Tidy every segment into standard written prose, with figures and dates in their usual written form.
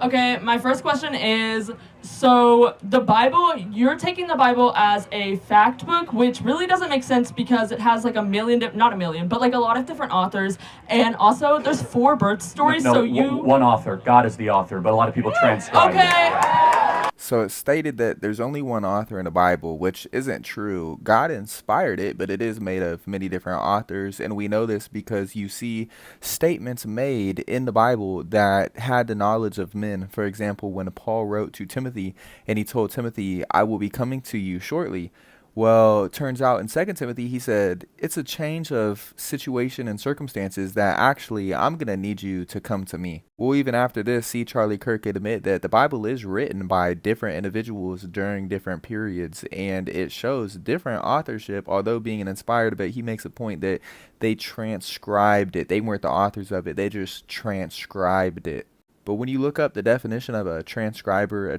Okay, my first question is, so the Bible, you're taking the Bible as a fact book, which really doesn't make sense because it has like a million, not a million, but like a lot of different authors, and also there's 4 birth stories, so one author. God is the author, but a lot of people transcribe it. So it's stated that there's only one author in the Bible, which isn't true. God inspired it, but it is made of many different authors, and we know this because you see statements made in the Bible that had the knowledge of men. For example, when Paul wrote to Timothy, and he told Timothy, I will be coming to you shortly. Well, it turns out in 2 Timothy, he said, it's a change of situation and circumstances that actually I'm going to need you to come to me. We'll even after this see Charlie Kirk admit that the Bible is written by different individuals during different periods, and it shows different authorship, although being inspired, but he makes a point that they transcribed it. They weren't the authors of it. They just transcribed it. But when you look up the definition of a transcriber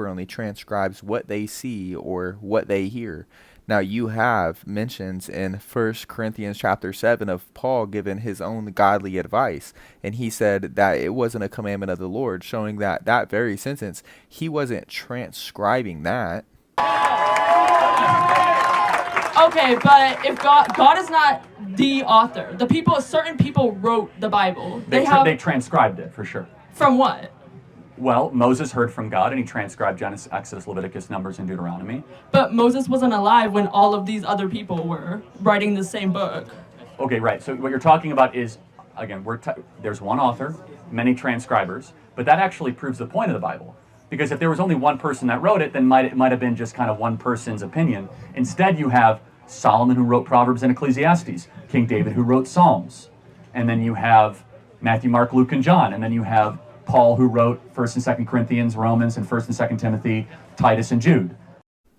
only transcribes what they see or what they hear. Now you have mentions in 1 Corinthians chapter 7 of Paul giving his own godly advice. And he said that it wasn't a commandment of the Lord, showing that that very sentence, he wasn't transcribing that. Okay, but if God is not the author, certain people wrote the Bible. They transcribed it, for sure. From what? Well, Moses heard from God, and he transcribed Genesis, Exodus, Leviticus, Numbers, and Deuteronomy. But Moses wasn't alive when all of these other people were writing the same book. Okay, right. So what you're talking about is, again, there's one author, many transcribers, but that actually proves the point of the Bible. Because if there was only one person that wrote it, then it might have been just kind of one person's opinion. Instead, you have Solomon, who wrote Proverbs and Ecclesiastes, King David, who wrote Psalms, and then you have Matthew, Mark, Luke, and John, and then you have Paul, who wrote 1st and 2nd Corinthians, Romans, and 1st and 2nd Timothy, Titus, and Jude.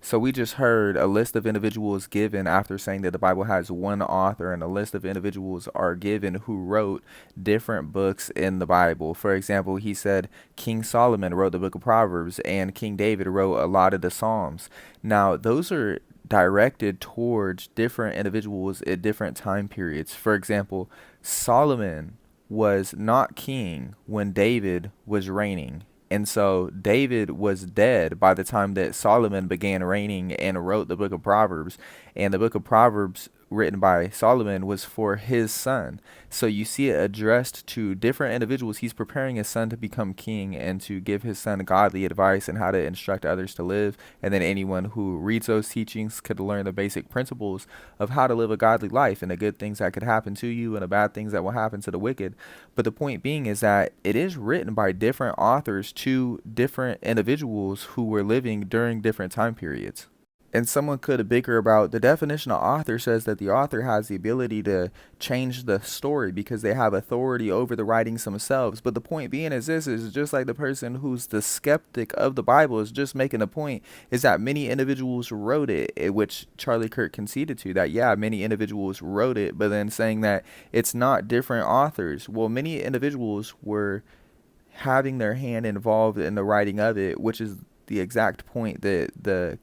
So we just heard a list of individuals given after saying that the Bible has one author, and a list of individuals are given who wrote different books in the Bible. For example, he said King Solomon wrote the book of Proverbs, and King David wrote a lot of the Psalms. Now, those are directed towards different individuals at different time periods. For example, Solomon was not king when David was reigning. And so David was dead by the time that Solomon began reigning and wrote the book of Proverbs. And the book of Proverbs written by Solomon was for his son. So you see it addressed to different individuals. He's preparing his son to become king and to give his son godly advice and how to instruct others to live. And then anyone who reads those teachings could learn the basic principles of how to live a godly life and the good things that could happen to you and the bad things that will happen to the wicked. But the point being is that it is written by different authors to different individuals who were living during different time periods. And someone could bicker about the definition of author says that the author has the ability to change the story because they have authority over the writings themselves. But the point being is this is just like the person who's the skeptic of the Bible is just making a point is that many individuals wrote it, which Charlie Kirk conceded to that. Yeah, many individuals wrote it, but then saying that it's not different authors. Well, many individuals were having their hand involved in the writing of it, which is the exact point that the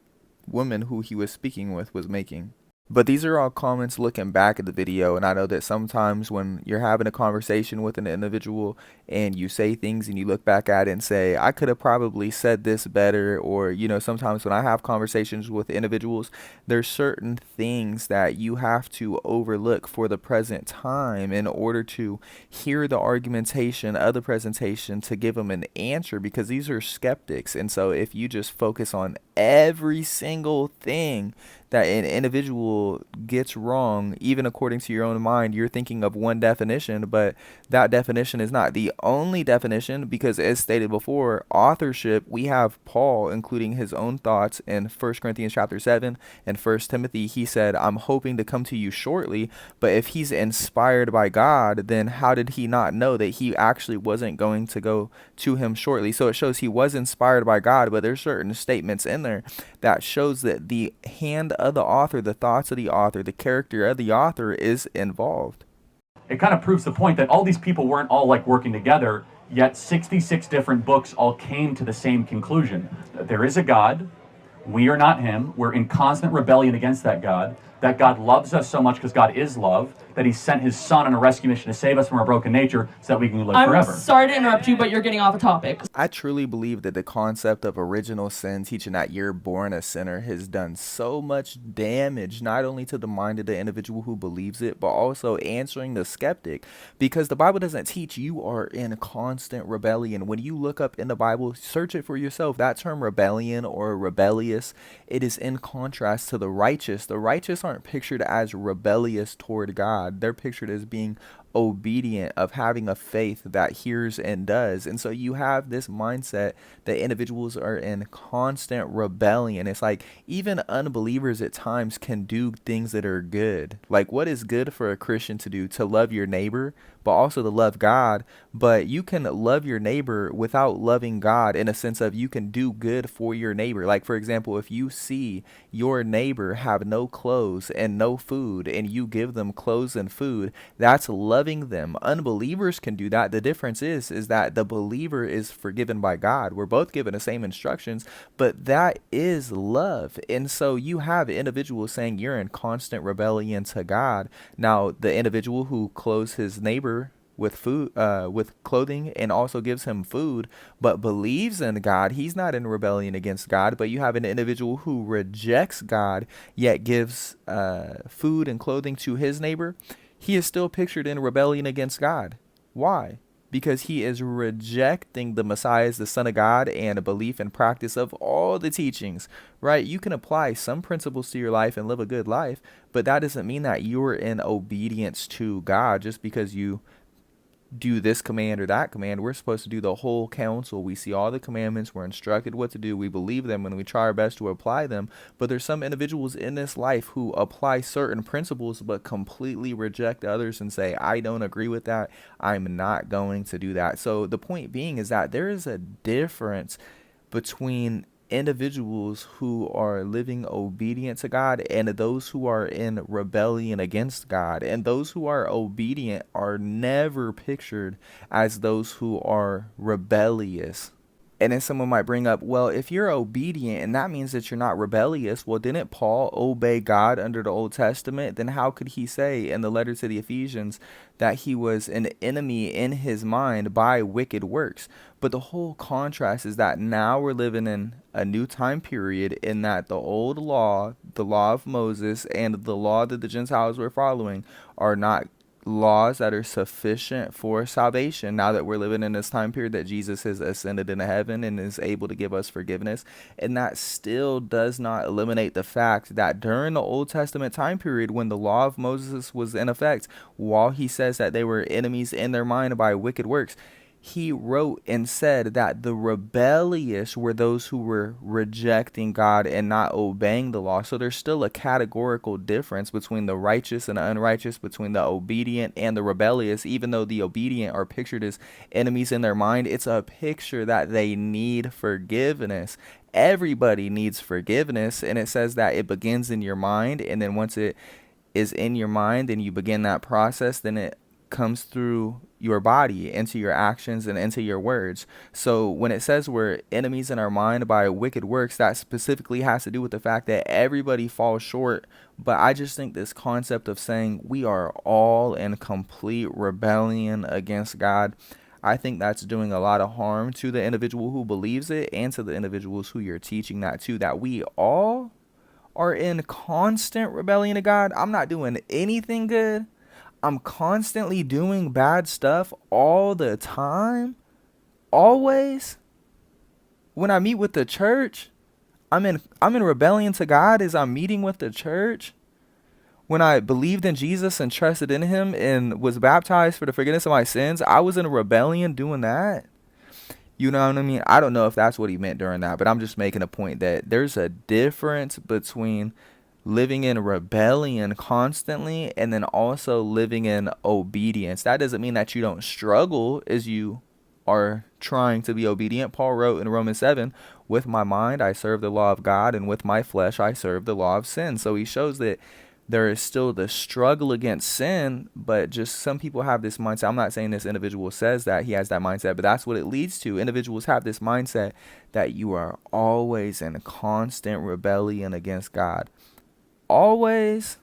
woman who he was speaking with was making. But these are all comments looking back at the video, and I know that sometimes when you're having a conversation with an individual and you say things and you look back at it and say, I could have probably said this better, or, you know, sometimes when I have conversations with individuals, there's certain things that you have to overlook for the present time in order to hear the argumentation of the presentation to give them an answer, because these are skeptics. And so if you just focus on every single thing that an individual gets wrong, even according to your own mind, you're thinking of one definition, but that definition is not the only definition, because as stated before, authorship, we have Paul including his own thoughts in 1 Corinthians chapter 7 and 1 Timothy. He said, I'm hoping to come to you shortly. But if he's inspired by God, then how did he not know that he actually wasn't going to go to him shortly? So it shows he was inspired by God, but there's certain statements in there that shows that the hand of the author, the thoughts of the author, the character of the author is involved. It kind of proves the point that all these people weren't all like working together, yet 66 different books all came to the same conclusion. That there is a God, we are not him, we're in constant rebellion against that God loves us so much because God is love, that he sent his son on a rescue mission to save us from our broken nature so that we can live forever. I'm sorry to interrupt you, but you're getting off a topic. I truly believe that the concept of original sin, teaching that you're born a sinner, has done so much damage, not only to the mind of the individual who believes it, but also answering the skeptic, because the Bible doesn't teach you are in constant rebellion. When you look up in the Bible, search it for yourself. That term rebellion or rebellious, it is in contrast to the righteous. The righteous aren't pictured as rebellious toward God. They're pictured as being obedient, of having a faith that hears and does. And so you have this mindset that individuals are in constant rebellion. It's like even unbelievers at times can do things that are good. Like, what is good for a Christian to do? To love your neighbor, but also to love God. But you can love your neighbor without loving God, in a sense of you can do good for your neighbor. Like, for example, if you see your neighbor have no clothes and no food, and you give them clothes and food, that's loving them. Unbelievers can do that. The difference is that the believer is forgiven by God. We're both given the same instructions, but that is love. And so you have individuals saying you're in constant rebellion to God. Now, the individual who clothes his neighbor with food, with clothing, and also gives him food, but believes in God, he's not in rebellion against God. But you have an individual who rejects God, yet gives food and clothing to his neighbor. He is still pictured in rebellion against God. Why? Because he is rejecting the Messiah as the Son of God and a belief and practice of all the teachings, right? You can apply some principles to your life and live a good life, but that doesn't mean that you're in obedience to God just because you do this command or that command. We're supposed to do the whole counsel. We see all the commandments. We're instructed what to do. We believe them and we try our best to apply them. But there's some individuals in this life who apply certain principles but completely reject others and say, I don't agree with that. I'm not going to do that. So the point being is that there is a difference between individuals who are living obedient to God and those who are in rebellion against God. And those who are obedient are never pictured as those who are rebellious. And then someone might bring up, well, if you're obedient and that means that you're not rebellious, well, didn't Paul obey God under the Old Testament? Then how could he say in the letter to the Ephesians that he was an enemy in his mind by wicked works? But the whole contrast is that now we're living in a new time period, in that the old law, the law of Moses, and the law that the Gentiles were following are not laws that are sufficient for salvation. Now that we're living in this time period that Jesus has ascended into heaven and is able to give us forgiveness, and that still does not eliminate the fact that during the Old Testament time period, when the law of Moses was in effect, while he says that they were enemies in their mind by wicked works, he wrote and said that the rebellious were those who were rejecting God and not obeying the law. So there's still a categorical difference between the righteous and the unrighteous, between the obedient and the rebellious. Even though the obedient are pictured as enemies in their mind, it's a picture that they need forgiveness. Everybody needs forgiveness, and it says that it begins in your mind, and then once it is in your mind and you begin that process, then it comes through your body, into your actions, and into your words. So when it says we're enemies in our mind by wicked works, that specifically has to do with the fact that everybody falls short. But I just think this concept of saying we are all in complete rebellion against God, I think that's doing a lot of harm to the individual who believes it and to the individuals who you're teaching that to, that we all are in constant rebellion to God. I'm not doing anything good. I'm constantly doing bad stuff all the time, always. When I meet with the church, I'm in rebellion to God as I'm meeting with the church. When I believed in Jesus and trusted in him and was baptized for the forgiveness of my sins, I was in rebellion doing that. You know what I mean? I don't know if that's what he meant during that, but I'm just making a point that there's a difference between living in rebellion constantly and then also living in obedience. That doesn't mean that you don't struggle as you are trying to be obedient. Paul wrote in Romans 7, with my mind I serve the law of God, and with my flesh I serve the law of sin. So he shows that there is still the struggle against sin, but just some people have this mindset. I'm not saying this individual says that he has that mindset, but that's what it leads to. Individuals have this mindset that you are always in constant rebellion against God. Always.